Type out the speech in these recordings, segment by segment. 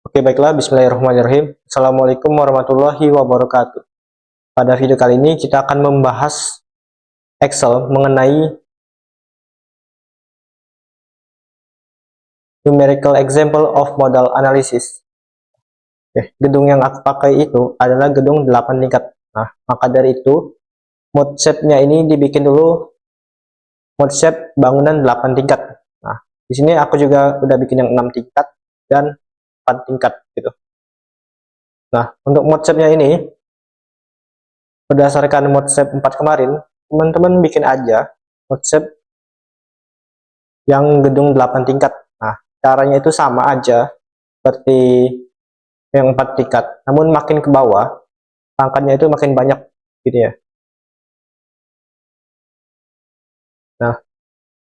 Oke, baiklah. Bismillahirrahmanirrahim. Assalamualaikum warahmatullahi wabarakatuh. Pada video kali ini kita akan membahas Excel mengenai numerical example of modal analysis. Oke, gedung yang aku pakai itu adalah gedung 8 tingkat. Nah, maka dari itu mode shape-nya ini dibikin dulu mode shape bangunan 8 tingkat. Nah, di sini aku juga udah bikin yang 6 tingkat dan 4 tingkat gitu. Nah, untuk mode shape-nya ini berdasarkan mode shape 4 kemarin, teman-teman bikin aja mode shape yang gedung 8 tingkat. Nah, caranya itu sama aja seperti yang 4 tingkat, namun makin ke bawah pangkatnya itu makin banyak gitu ya. Nah,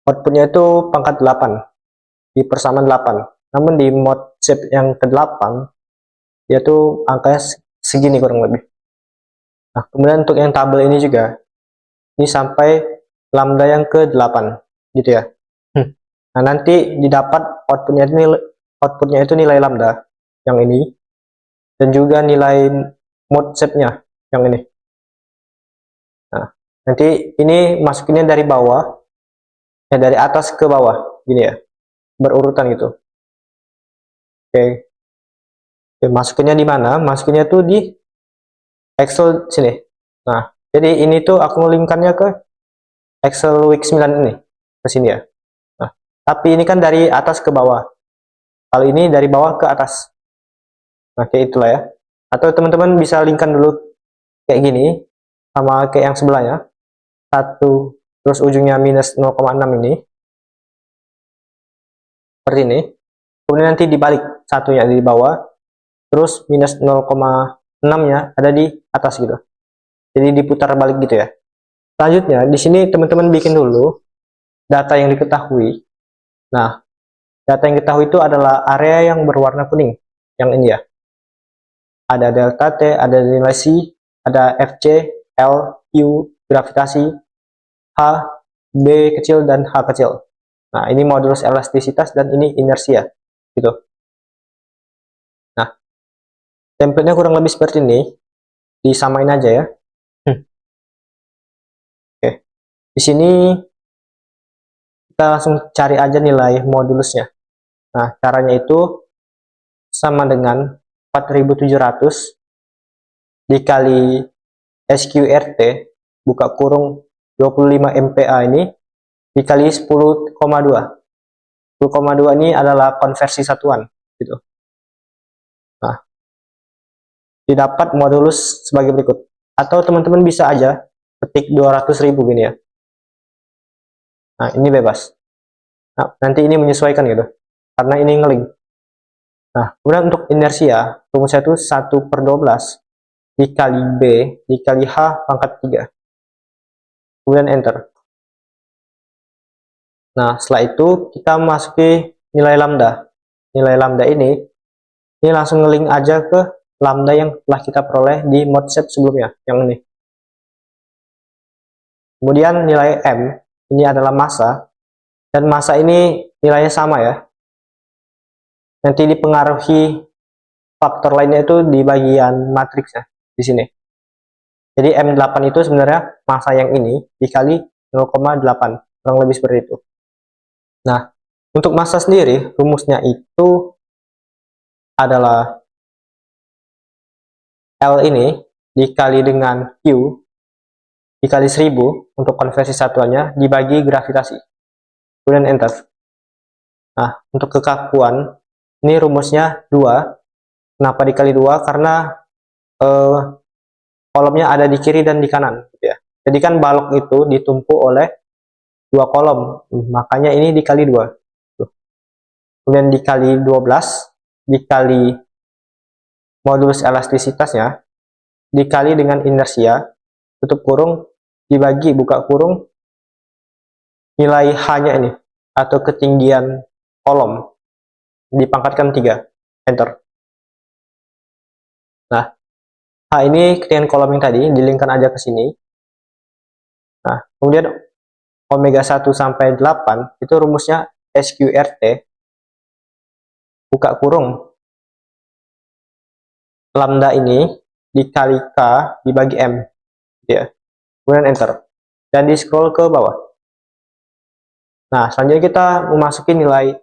outputnya itu pangkat 8 di persamaan 8, namun di mode shape yang ke-8 yaitu angkanya segini kurang lebih. Nah, kemudian untuk yang tabel ini juga ini sampai lambda yang ke-8 gitu ya. Nah, nanti didapat outputnya itu nilai lambda yang ini dan juga nilai mode shape-nya yang ini. Nah, nanti ini masukinnya dari bawah, ya dari atas ke bawah gini ya, berurutan gitu. Oke, masukinnya di mana? Masukinnya tuh di Excel sini. Nah, jadi ini tuh aku ngelingkannya ke Excel week 9 ini, ke sini ya. Nah, tapi ini kan dari atas ke bawah. Kalau ini dari bawah ke atas. Nah, kayak itulah ya. Atau teman-teman bisa linkkan dulu kayak gini sama kayak yang sebelahnya. Satu, terus ujungnya minus 0,6 ini. Seperti ini. Kemudian nanti dibalik, satunya di bawah, terus minus 0,6-nya ada di atas gitu. Jadi diputar balik gitu ya. Selanjutnya, di sini teman-teman bikin dulu data yang diketahui. Nah, data yang diketahui itu adalah area yang berwarna kuning, yang ini ya. Ada delta T, ada nilai C, ada FC, L, Q, gravitasi, H, B kecil, dan H kecil. Nah, ini modulus elastisitas dan ini inersia gitu. Nah, template-nya kurang lebih seperti ini. Disamain aja ya. Oke. Di sini kita langsung cari aja nilai modulusnya. Nah, caranya itu sama dengan 4700 dikali SQRT buka kurung 25 MPa ini dikali 10,2. 10,2 ini adalah konversi satuan gitu. Nah, didapat modulus sebagai berikut. Atau teman-teman bisa aja ketik 200.000 gini ya. Nah, ini bebas. Nah, nanti ini menyesuaikan gitu. Karena ini ngelink. Nah, kemudian untuk inersia, rumusnya itu 1/12 dikali B dikali H pangkat 3. Kemudian enter. Nah, setelah itu kita masuki nilai lambda. Nilai lambda ini langsung ngelink aja ke lambda yang telah kita peroleh di mode shape sebelumnya, yang ini. Kemudian nilai M, ini adalah massa, dan massa ini nilainya sama ya. Nanti dipengaruhi faktor lainnya itu di bagian matriksnya, di sini. Jadi M8 itu sebenarnya massa yang ini dikali 0,8, kurang lebih seperti itu. Nah, untuk massa sendiri, rumusnya itu adalah L ini dikali dengan Q dikali 1000 untuk konversi satuannya dibagi gravitasi. Kemudian enter. Nah, untuk kekakuan, ini rumusnya 2. Kenapa dikali 2? Karena kolomnya ada di kiri dan di kanan. Gitu ya. Jadi kan balok itu ditumpuk oleh 2 kolom. Makanya ini dikali 2. Kemudian dikali 12, dikali modulus elastisitasnya, dikali dengan inersia, tutup kurung, dibagi buka kurung, nilai H-nya ini, atau ketinggian kolom, dipangkatkan 3, enter. Nah, H ini ketinggian kolom yang tadi, dilingkan aja ke sini. Nah, kemudian omega 1 sampai 8, itu rumusnya SQRT, buka kurung, lambda ini dikali K dibagi M, gitu ya. Kemudian enter. Dan di scroll ke bawah. Nah, selanjutnya kita memasuki nilai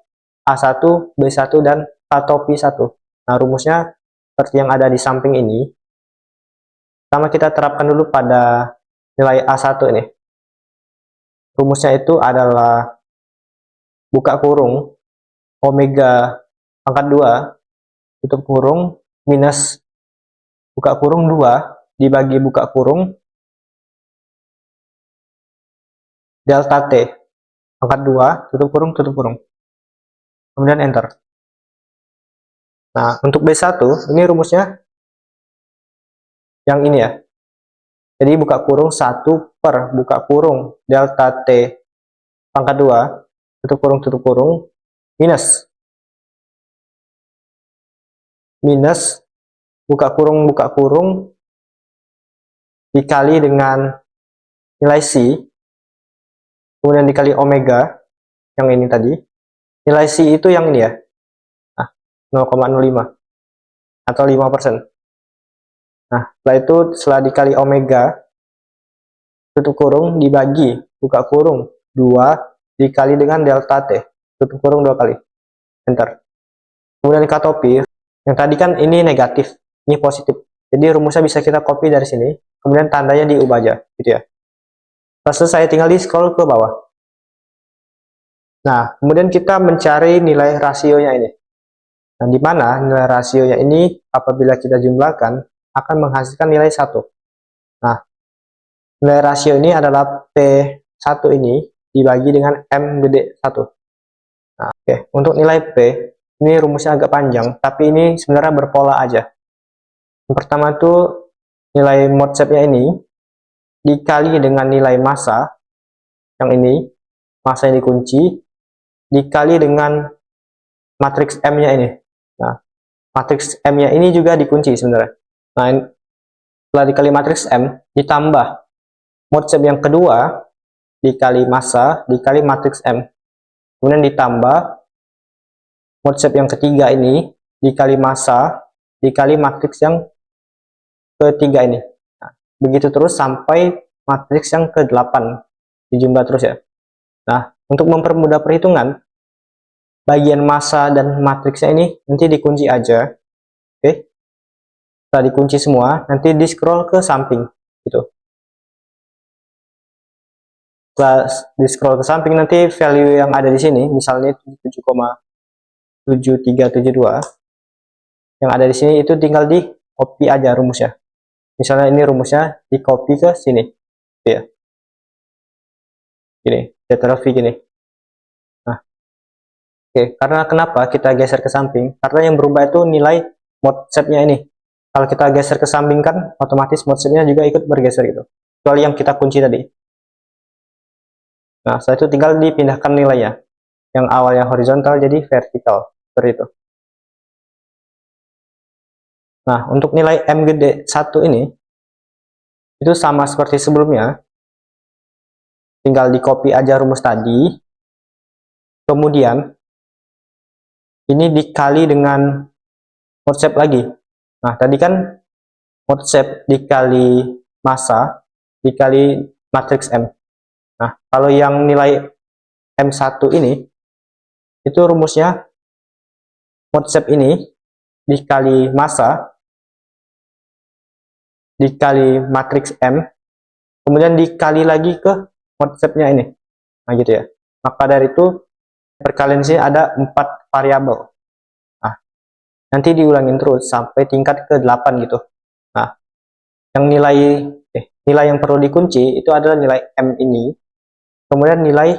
A1, B1, dan K-topi 1. Nah, rumusnya seperti yang ada di samping ini. Pertama kita terapkan dulu pada nilai A1 ini. Rumusnya itu adalah buka kurung omega pangkat 2 tutup kurung minus buka kurung 2 dibagi buka kurung delta T pangkat 2 tutup kurung. Kemudian enter. Nah, untuk B1 ini rumusnya yang ini ya. Jadi buka kurung 1 per buka kurung delta T pangkat 2 tutup kurung minus buka kurung dikali dengan nilai C kemudian dikali omega yang ini tadi. Nilai C itu yang ini ya. Nah, 0,05 atau 5%. Nah, setelah dikali omega tutup kurung dibagi buka kurung 2 dikali dengan delta T tutup kurung 2 kali. Enter. Kemudian K-topi yang tadi kan ini negatif, ini positif. Jadi rumusnya bisa kita copy dari sini, kemudian tandanya diubah aja, gitu ya. Setelah selesai tinggal di scroll ke bawah. Nah, kemudian kita mencari nilai rasionya ini. Nah, di mana nilai rasionya ini apabila kita jumlahkan akan menghasilkan nilai 1. Nah, nilai rasio ini adalah P1 ini dibagi dengan M gede 1. Nah, oke. Untuk nilai P, ini rumusnya agak panjang, tapi ini sebenarnya berpola aja. Yang pertama itu nilai mode shape-nya ini dikali dengan nilai massa, yang ini, massa yang dikunci, dikali dengan matriks M-nya ini. Nah, matriks M-nya ini juga dikunci sebenarnya. Nah, setelah dikali matriks M, ditambah mode shape yang kedua, dikali massa, dikali matriks M. Kemudian ditambah mode shape yang ketiga ini, dikali massa, dikali matriks yang ketiga ini. Nah, begitu terus sampai matriks yang ke-8. Dijumlah terus ya. Nah, untuk mempermudah perhitungan, bagian massa dan matriksnya ini nanti dikunci aja. Oke. Setelah dikunci semua, nanti di scroll ke samping gitu. Setelah di scroll ke samping nanti value yang ada di sini, misalnya 7,7372 yang ada di sini itu tinggal di copy aja rumusnya. Misalnya ini rumusnya di copy ke sini. Gitu ya. Gini, Ctrl V gini. Nah, oke, karena kenapa kita geser ke samping? Karena yang berubah itu nilai mode shape-nya ini. Kalau kita geser ke samping kan otomatis mode shape-nya juga ikut bergeser gitu. Kecuali yang kita kunci tadi. Nah, setelah itu tinggal dipindahkan nilainya. Yang awalnya horizontal jadi vertikal. Seperti itu. Nah, untuk nilai M gede 1 ini, itu sama seperti sebelumnya. Tinggal di copy aja rumus tadi. Kemudian, ini dikali dengan mode shape lagi. Nah, tadi kan mode shape dikali massa, dikali matriks M. Nah, kalau yang nilai M1 ini, itu rumusnya mode shape ini dikali massa, dikali matriks M, kemudian dikali lagi ke mode shape-nya ini. Nah, gitu ya. Maka dari itu, perkalian sini ada 4 variabel. Nah, nanti diulangin terus sampai tingkat ke-8 gitu. Nah, yang nilai yang perlu dikunci itu adalah nilai M ini, kemudian nilai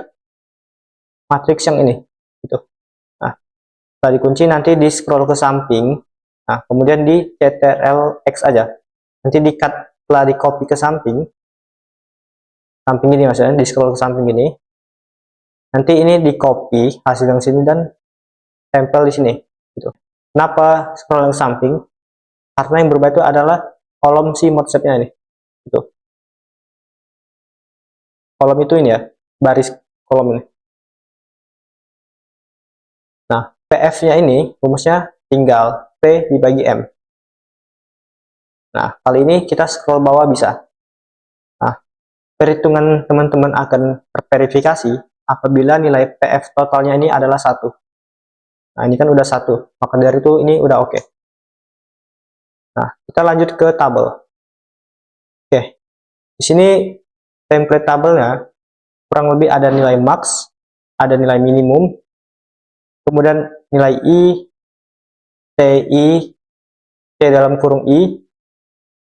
matriks yang ini. Gitu. Nah, setelah dikunci nanti di scroll ke samping, nah, kemudian di Ctrl X aja. Nanti setelah di copy ke samping ini maksudnya, di scroll ke samping ini. Nanti ini di copy hasil yang sini dan tempel di sini. Gitu. Kenapa scroll ke samping? Karena yang berubah itu adalah kolom si mode shape-nya ini. Gitu. Kolom itu ini ya, baris kolom ini. Nah, PF-nya ini rumusnya tinggal P dibagi M. Nah, kali ini kita scroll bawah bisa. Nah, perhitungan teman-teman akan terverifikasi apabila nilai PF totalnya ini adalah 1. Nah, ini kan udah 1, maka dari itu ini udah oke. Nah, kita lanjut ke tabel. Oke, di sini template tabelnya kurang lebih ada nilai max, ada nilai minimum, kemudian nilai I, TI, T dalam kurung I.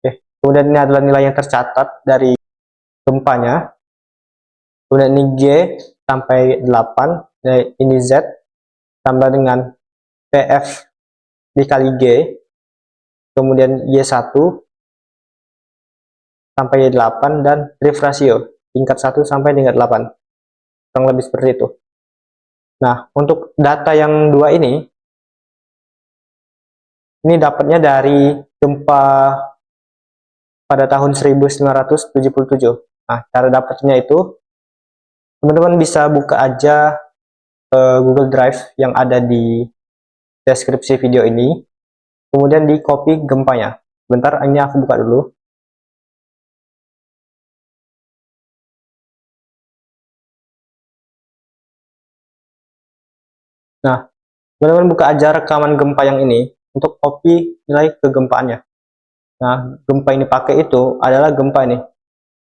Oke, kemudian ini adalah nilai yang tercatat dari gempanya. Kemudian ini G sampai 8, ini Z tambah dengan PF dikali G, kemudian Y1 sampai Y8, dan drift ratio tingkat 1 sampai tingkat 8. Kurang lebih seperti itu. Nah, untuk data yang dua ini dapatnya dari gempa pada tahun 1977. Nah, cara dapatnya itu teman-teman bisa buka aja Google Drive yang ada di deskripsi video ini, kemudian di copy gempanya. Bentar, ini aku buka dulu. Nah, teman-teman buka aja rekaman gempa yang ini untuk copy nilai kegempaannya. Nah, gempa ini pakai itu adalah gempa ini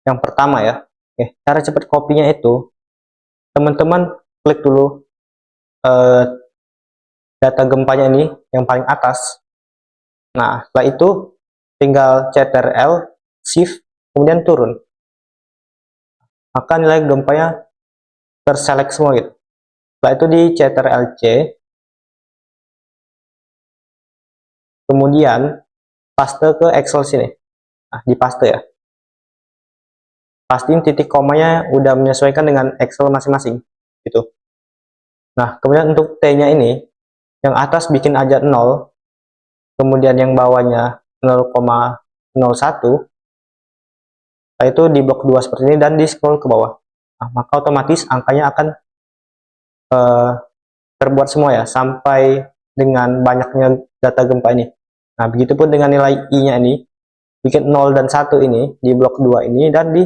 yang pertama ya. Oke, cara cepat kopinya itu teman-teman klik dulu data gempanya ini yang paling atas. Nah, setelah itu tinggal Ctrl Shift kemudian turun, maka nilai gempanya terselect semua gitu. Setelah itu di Ctrl C, kemudian paste ke Excel sini. Nah, di paste ya, pastiin titik komanya udah menyesuaikan dengan Excel masing-masing gitu. Nah, kemudian untuk T-nya ini yang atas bikin aja 0, kemudian yang bawahnya 0,01. Setelah itu di blok 2 seperti ini dan di scroll ke bawah. Nah, maka otomatis angkanya akan terbuat semua ya sampai dengan banyaknya data gempa ini. Nah, begitupun dengan nilai I-nya ini, bikin 0 dan 1 ini di blok 2 ini dan di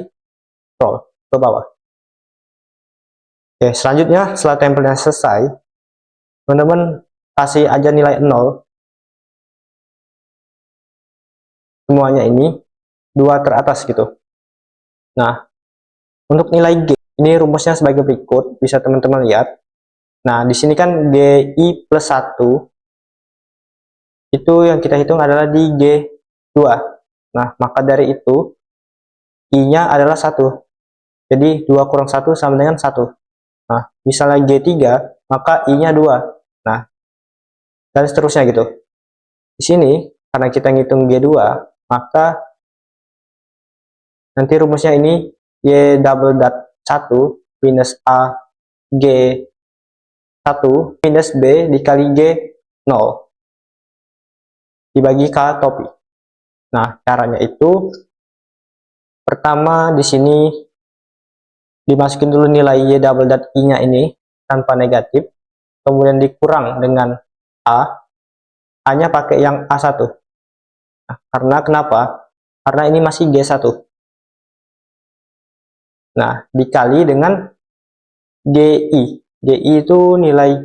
scroll ke bawah. Oke, selanjutnya setelah template-nya selesai, teman-teman kasih aja nilai 0 semuanya ini, 2 teratas gitu. Nah, untuk nilai G, ini rumusnya sebagai berikut, bisa teman-teman lihat. Nah, di sini kan GI plus 1, itu yang kita hitung adalah di G2. Nah, maka dari itu, I-nya adalah 1. Jadi, 2 kurang 1 sama dengan 1. Nah, misalnya G3, maka I-nya 2. Nah, dan seterusnya gitu. Di sini, karena kita ngitung G2, maka nanti rumusnya ini Y double dot 1 minus A G1 minus B dikali G0 dibagi K topi. Nah, caranya itu pertama di sini dimasukin dulu nilai Y double dot I-nya ini tanpa negatif, kemudian dikurang dengan A, A-nya pakai yang A1. Nah, karena kenapa? Karena ini masih G1. Nah, dikali dengan GI. GI itu nilai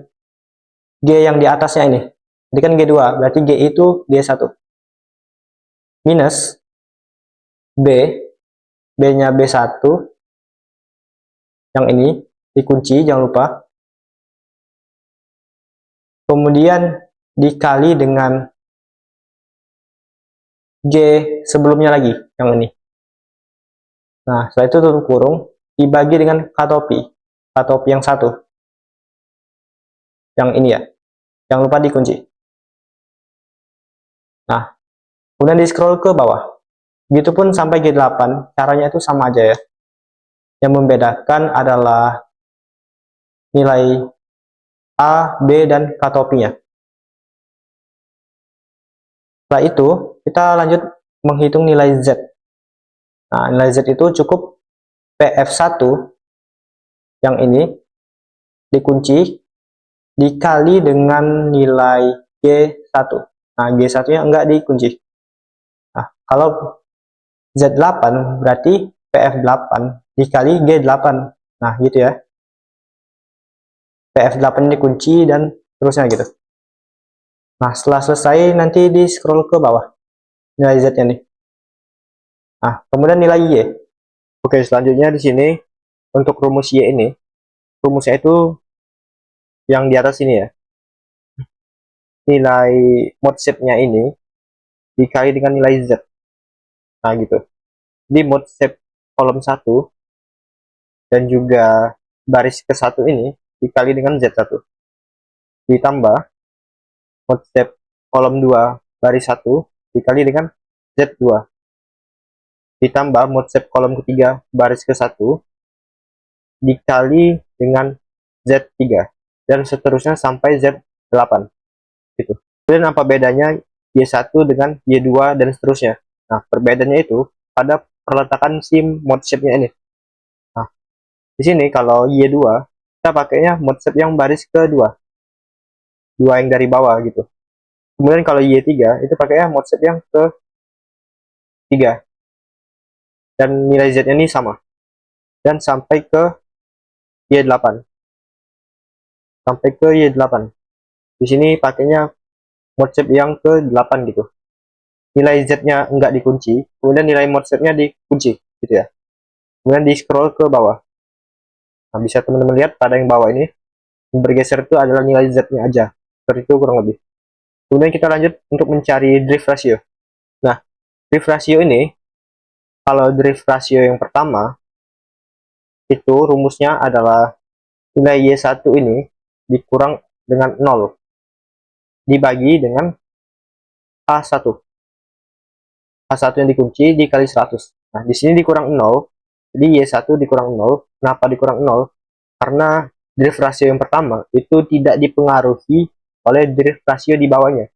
G yang di atasnya ini. Jadi kan G2, berarti GI itu G1. Minus B, B-nya B1, yang ini, dikunci, jangan lupa. Kemudian dikali dengan G sebelumnya lagi, yang ini. Nah, setelah itu tutup kurung, dibagi dengan K topi yang 1. Yang ini ya, jangan lupa dikunci. Nah, kemudian di scroll ke bawah. Begitupun sampai G8, caranya itu sama aja ya. Yang membedakan adalah nilai A, B, dan K topinya. Setelah itu, kita lanjut menghitung nilai Z. Nah, nilai Z itu cukup PF1 yang ini dikunci dikali dengan nilai G1. Nah, G1 nya enggak dikunci. Nah, Kalau Z8 berarti PF8 dikali G8. Nah, gitu ya. PF8 dikunci dan terusnya gitu. Nah, setelah selesai nanti di scroll ke bawah nilai Z-nya nih. Nah, kemudian nilai Y. Oke, selanjutnya di sini untuk rumus Y ini, rumusnya itu yang di atas ini ya. Nilai mod shape-nya ini dikali dengan nilai Z. Nah, gitu. Di mod shape kolom 1 dan juga baris ke-1 ini dikali dengan Z1. Ditambah mod shape kolom 2 baris 1 dikali dengan Z2. Ditambah mod shape kolom ketiga baris ke-1 dikali dengan Z3 dan seterusnya sampai Z8 gitu. Kemudian apa bedanya Y1 dengan Y2 dan seterusnya? Nah, perbedaannya itu pada perletakan si mod shape-nya ini. Nah, di sini kalau Y2 kita pakainya mod shape yang baris kedua, dua yang dari bawah gitu. Kemudian kalau Y3 itu pakainya mod shape yang ketiga dan nilai Z-nya ini sama dan sampai ke Y8. Sampai ke Y8. Di sini pakainya mod shape yang ke-8 gitu. Nilai Z-nya enggak dikunci, kemudian nilai mod shape-nya dikunci gitu ya. Kemudian di scroll ke bawah. Nah, bisa teman-teman lihat pada yang bawah ini, yang bergeser itu adalah nilai Z-nya aja. Seperti itu kurang lebih. Kemudian kita lanjut untuk mencari drift ratio. Nah, drift ratio ini, kalau drift ratio yang pertama, itu rumusnya adalah nilai Y1 ini dikurang dengan 0, dibagi dengan A1. A1 yang dikunci dikali 100. Nah, di sini dikurang 0, jadi Y1 dikurang 0. Kenapa dikurang 0? Karena drift ratio yang pertama itu tidak dipengaruhi oleh drift ratio di bawahnya.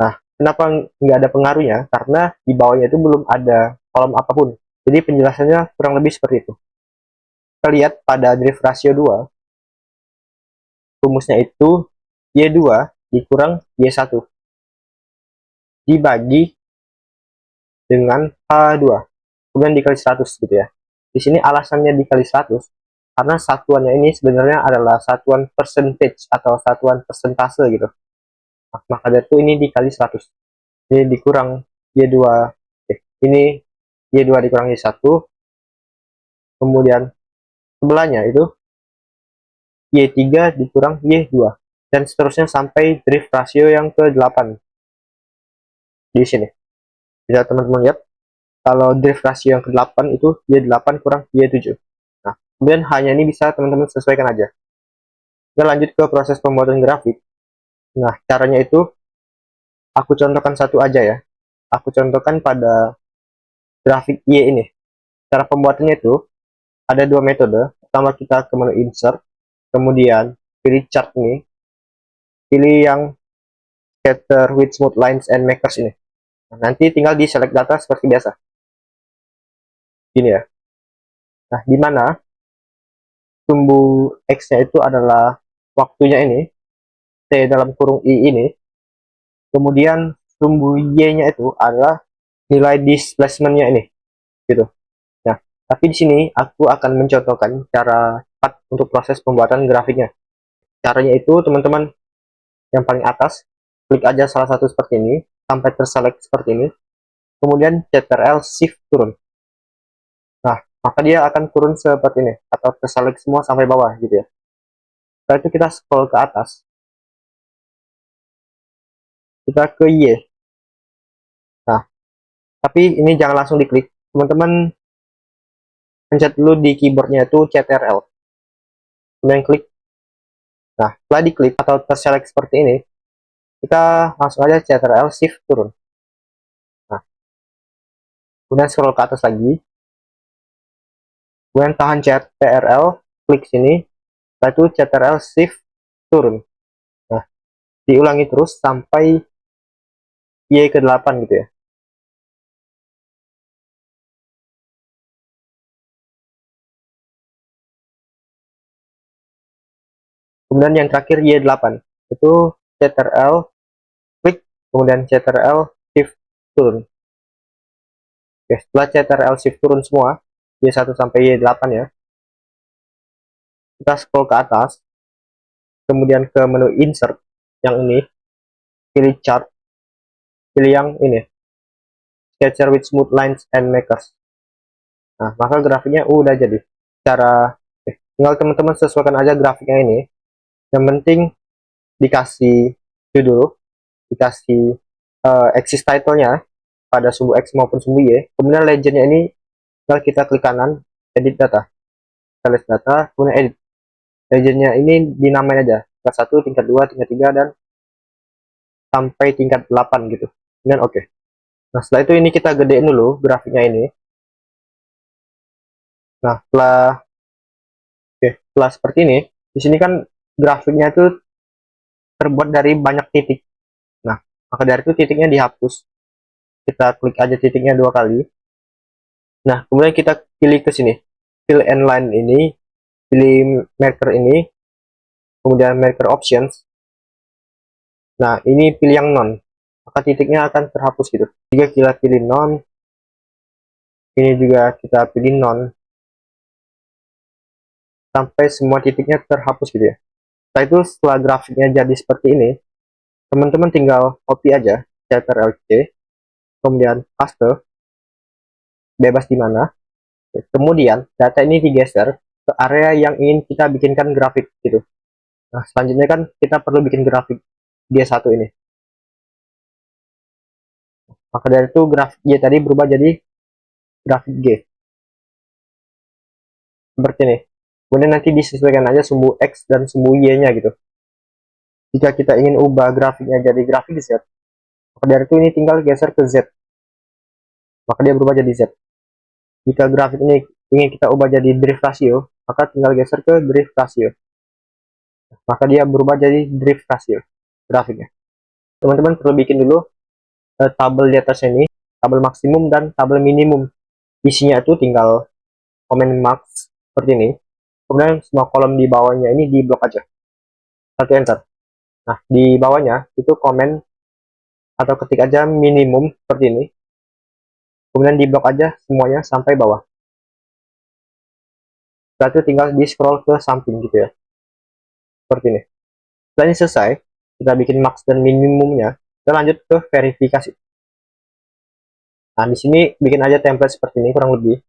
Nah, kenapa nggak ada pengaruhnya? Karena di bawahnya itu belum ada kolom apapun. Jadi penjelasannya kurang lebih seperti itu. Kita lihat pada drift ratio 2, rumusnya itu Y2 dikurang Y1 dibagi dengan H2. Kemudian dikali 100 gitu ya. Di sini alasannya dikali 100 karena satuannya ini sebenarnya adalah satuan percentage atau satuan persentase gitu. Nah, maka dari itu ini dikali 100. Ini dikurang Y2. Ini Y2 dikurang Y1. Kemudian sebelahnya itu Y3 dikurang Y2. Dan seterusnya sampai drift ratio yang ke-8. Di sini. Bisa teman-teman lihat. Kalau drift ratio yang ke-8 itu Y8 kurang Y7. Nah, kemudian hanya ini bisa teman-teman sesuaikan aja. Kita lanjut ke proses pembuatan grafik. Nah, caranya itu aku contohkan satu aja ya. Aku contohkan pada grafik Y ini. Cara pembuatannya itu ada dua metode. Pertama kita ke menu insert, kemudian pilih chart ini, pilih yang scatter with smooth lines and makers ini. Nah, nanti tinggal di select data seperti biasa. Gini ya. Nah, di mana sumbu X-nya itu adalah waktunya ini, T dalam kurung I ini, kemudian sumbu Y-nya itu adalah nilai displacement-nya ini, gitu. Nah, tapi di sini aku akan mencontohkan cara cepat untuk proses pembuatan grafiknya. Caranya itu teman-teman yang paling atas, klik aja salah satu seperti ini, sampai terselect seperti ini, kemudian Ctrl Shift turun. Nah, maka dia akan turun seperti ini, atau terselect semua sampai bawah gitu ya. Setelah itu kita scroll ke atas, kita ke Y. Nah, tapi ini jangan langsung diklik, teman-teman pencet dulu di keyboardnya itu Ctrl, kemudian klik. Nah, setelah diklik atau terselect seperti ini, kita langsung aja Ctrl Shift turun. Nah, kemudian scroll ke atas lagi, kemudian tahan Ctrl, klik sini, setelah itu Ctrl Shift turun. Nah, diulangi terus sampai Y ke-8 gitu ya. Kemudian yang terakhir Y8, itu Ctrl klik, kemudian Ctrl Shift turun. Oke, setelah Ctrl Shift turun semua, Y1 sampai Y8 ya, kita scroll ke atas, kemudian ke menu Insert, yang ini, pilih Chart, pilih yang ini, Sketcher with Smooth Lines and Makers. Nah, maka grafiknya udah jadi. Cara, tinggal teman-teman sesuaikan aja grafiknya ini. Yang penting dikasih judul, dikasih axis title-nya pada sumbu X maupun sumbu Y. Kemudian legendnya ini tinggal kita klik kanan, edit data. Kita lihat data, kemudian edit. Legendnya ini dinamain aja. Tingkat 1, tingkat 2, tingkat 3, dan sampai tingkat 8 gitu. Kemudian oke. Nah, setelah itu ini kita gedein dulu grafiknya ini. Nah, setelah seperti ini, di sini kan grafiknya itu terbuat dari banyak titik. Nah, maka dari itu titiknya dihapus. Kita klik aja titiknya 2 kali. Nah, kemudian kita pilih ke sini. Fill and line ini, pilih marker ini, kemudian marker options. Nah, ini pilih yang non. Maka titiknya akan terhapus gitu. Jika kita pilih non, ini juga kita pilih non. Sampai semua titiknya terhapus gitu ya. Setelah itu, setelah grafiknya jadi seperti ini, teman-teman tinggal copy aja, Ctrl+C, kemudian paste, bebas di mana. Kemudian data ini digeser ke area yang ingin kita bikinkan grafik gitu. Nah, selanjutnya kan kita perlu bikin grafik G1 ini. Maka dari itu grafik G tadi berubah jadi grafik G. Seperti ini. Kemudian nanti disesuaikan aja sumbu X dan sumbu Y-nya gitu. Jika kita ingin ubah grafiknya jadi grafik Z, maka dari itu ini tinggal geser ke Z. Maka dia berubah jadi Z. Jika grafik ini ingin kita ubah jadi drift ratio, maka tinggal geser ke drift ratio. Maka dia berubah jadi drift ratio grafiknya. Teman-teman perlu bikin dulu tabel di atas ini, tabel maksimum dan tabel minimum. Isinya itu tinggal komen max seperti ini. Kemudian semua kolom di bawahnya ini diblok aja. Satu enter. Nah, di bawahnya itu komen atau ketik aja minimum seperti ini. Kemudian diblok aja semuanya sampai bawah. Setelah itu tinggal di scroll ke samping gitu ya. Seperti ini. Setelah ini selesai, kita bikin max dan minimumnya. Kita lanjut ke verifikasi. Nah, di sini bikin aja template seperti ini kurang lebih.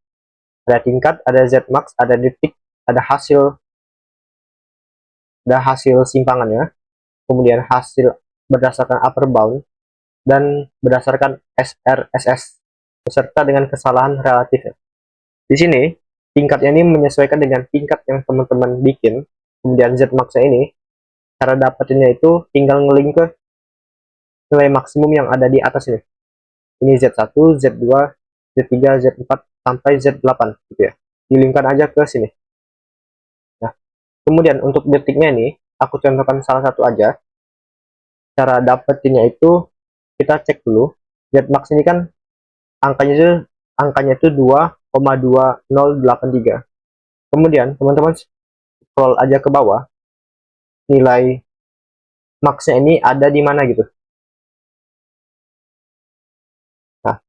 Ada tingkat, ada Zmax, ada detik, ada hasil simpangannya, kemudian hasil berdasarkan upper bound, dan berdasarkan SRSS, beserta dengan kesalahan relatif. Di sini, tingkatnya ini menyesuaikan dengan tingkat yang teman-teman bikin, kemudian Zmax-nya ini, cara dapetinnya itu tinggal ngelink ke nilai maksimum yang ada di atas ini. Ini Z1, Z2, Z3, Z4, sampai Z8 gitu ya. Dilingkan aja ke sini. Nah, kemudian untuk detiknya ini, aku contohkan salah satu aja. Cara dapetinnya itu kita cek dulu. Zmax ini kan angkanya itu 2,2083. Kemudian teman-teman scroll aja ke bawah. Nilai maxnya ini ada di mana gitu. Nah,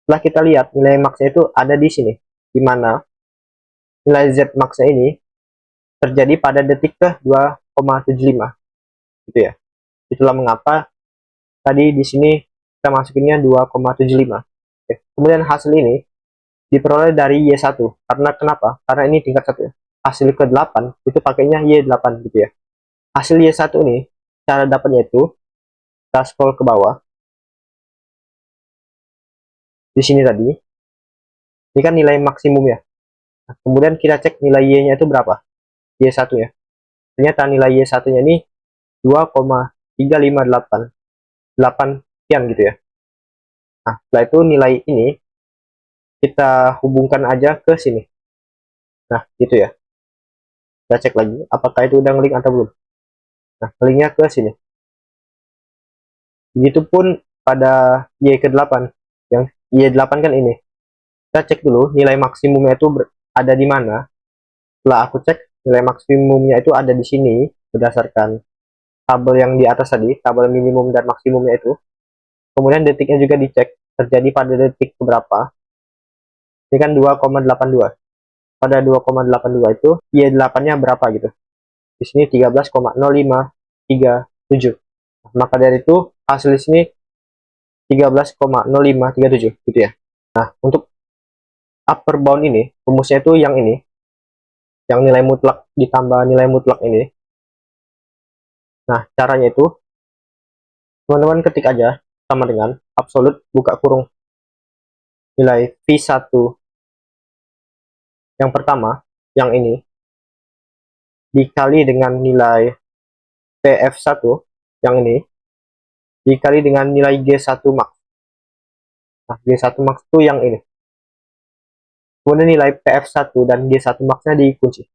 setelah kita lihat nilai maxnya itu ada di sini. Di mana nilai Zmax-nya ini terjadi pada detik ke 2,75 gitu ya. Itulah mengapa tadi di sini kita masukinnya 2,75. Oke. Kemudian hasil ini diperoleh dari Y1. Karena kenapa? Karena ini tingkat 1 ya. Hasil ke-8 itu pakainya Y8 gitu ya. Hasil Y1 ini cara dapatnya itu kita scroll ke bawah. Di sini tadi. Ini kan nilai maksimum ya. Nah, kemudian kita cek nilai Y-nya itu berapa? Y1 ya. Ternyata nilai Y1-nya ini 2,358 8 sekian gitu ya. Nah, setelah itu nilai ini kita hubungkan aja ke sini. Nah, gitu ya. Kita cek lagi apakah itu udah ngelink atau belum. Nah, linknya ke sini. Begitupun pada Y ke-8. Yang Y8 kan ini. Kita cek dulu nilai maksimumnya itu ada di mana. Setelah aku cek nilai maksimumnya itu ada di sini berdasarkan tabel yang di atas tadi, tabel minimum dan maksimumnya itu. Kemudian detiknya juga dicek terjadi pada detik berapa. Ini kan 2,82. Pada 2,82 itu Y8-nya berapa gitu. Di sini 13,0537. Maka dari itu hasil di sini 13,0537 gitu ya. Nah, untuk upper bound ini, rumusnya itu yang ini, yang nilai mutlak ditambah nilai mutlak ini. Nah, caranya itu teman-teman ketik aja sama dengan absolut buka kurung nilai V1 yang pertama, yang ini, dikali dengan nilai PF1 yang ini, dikali dengan nilai G1 max. Nah, G1 max itu yang ini. Kemudian nilai PF1 dan G1 max-nya dikunci.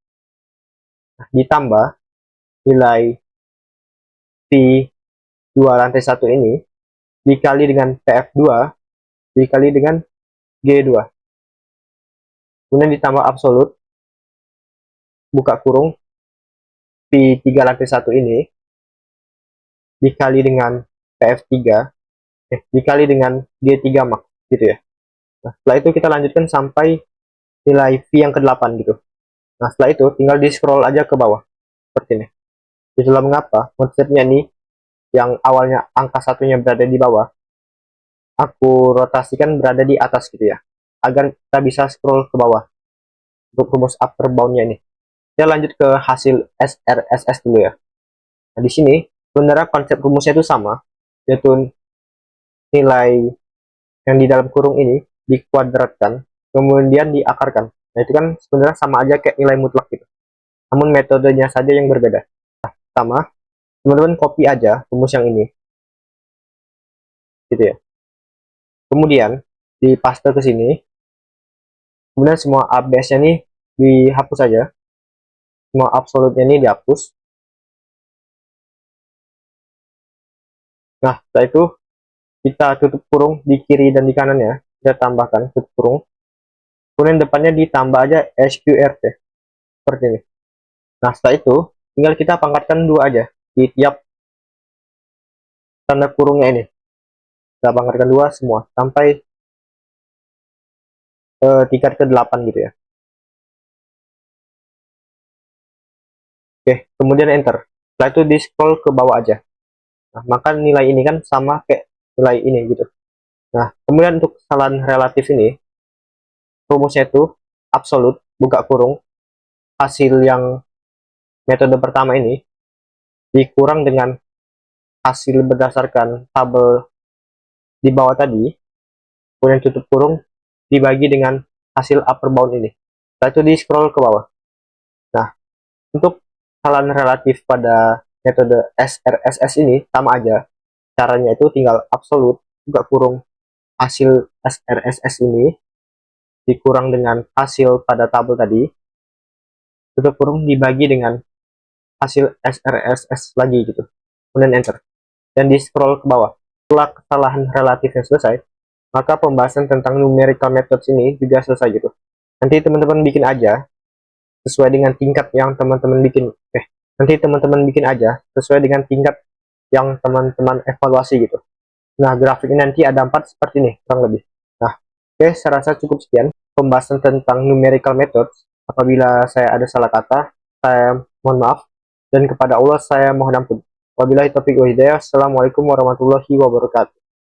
Nah, ditambah nilai V2 lantai 1 ini dikali dengan PF2 dikali dengan G2. Kemudian ditambah absolut buka kurung V3 lantai 1 ini dikali dengan PF3 dikali dengan G3 max gitu ya. Nah, setelah itu kita lanjutkan sampai nilai V yang ke-8 gitu. Nah, setelah itu tinggal di scroll aja ke bawah seperti ini. Itulah mengapa konsepnya nih yang awalnya angka satunya berada di bawah, aku rotasikan berada di atas gitu ya, agar kita bisa scroll ke bawah untuk rumus upper bound-nya ini. Kita lanjut ke hasil SRSS dulu ya. Nah, di sini sebenarnya konsep rumusnya itu sama, yaitu nilai yang di dalam kurung ini dikuadratkan, kemudian diakarkan. Nah, itu kan sebenarnya sama aja kayak nilai mutlak gitu. Namun metodenya saja yang berbeda. Sama, teman-teman copy aja rumus yang ini. Gitu ya. Kemudian di paste ke sini. Kemudian semua ABS-nya nih dihapus aja. Semua absolutnya ini dihapus. Nah, setelah itu kita tutup kurung di kiri dan di kanannya. Kita tambahkan tutup kurung. Kemudian depannya ditambah aja SQRT. Seperti ini. Nah, setelah itu tinggal kita pangkatkan 2 aja di tiap tanda kurungnya ini. Kita pangkatkan 2 semua sampai tingkat ke-8 gitu ya. Oke, kemudian enter. Setelah itu di scroll ke bawah aja. Nah, maka nilai ini kan sama kayak nilai ini gitu. Nah, kemudian untuk kesalahan relatif ini, rumusnya itu absolut, buka kurung, hasil yang metode pertama ini, dikurang dengan hasil berdasarkan tabel di bawah tadi, kemudian tutup kurung, dibagi dengan hasil upper bound ini. Setelah itu di scroll ke bawah. Nah, untuk kesalahan relatif pada metode SRSS ini, sama aja. Caranya itu tinggal absolut, buka kurung, hasil SRSS ini, dikurang dengan hasil pada tabel tadi, tutup kurung dibagi dengan hasil SRSS lagi gitu. Kemudian enter. Dan di scroll ke bawah. Setelah kesalahan relatifnya selesai, maka pembahasan tentang numerical methods ini juga selesai gitu. Nanti teman-teman bikin aja sesuai dengan tingkat yang teman-teman bikin. Nanti teman-teman bikin aja sesuai dengan tingkat yang teman-teman evaluasi gitu. Nah, grafik ini nanti ada 4 seperti ini, kurang lebih. Nah, oke, saya rasa cukup sekian pembahasan tentang numerical methods. Apabila saya ada salah kata, saya mohon maaf. Dan kepada Allah saya mohon ampun. Wabillahi taufiq wa hidayah. Assalamualaikum warahmatullahi wabarakatuh.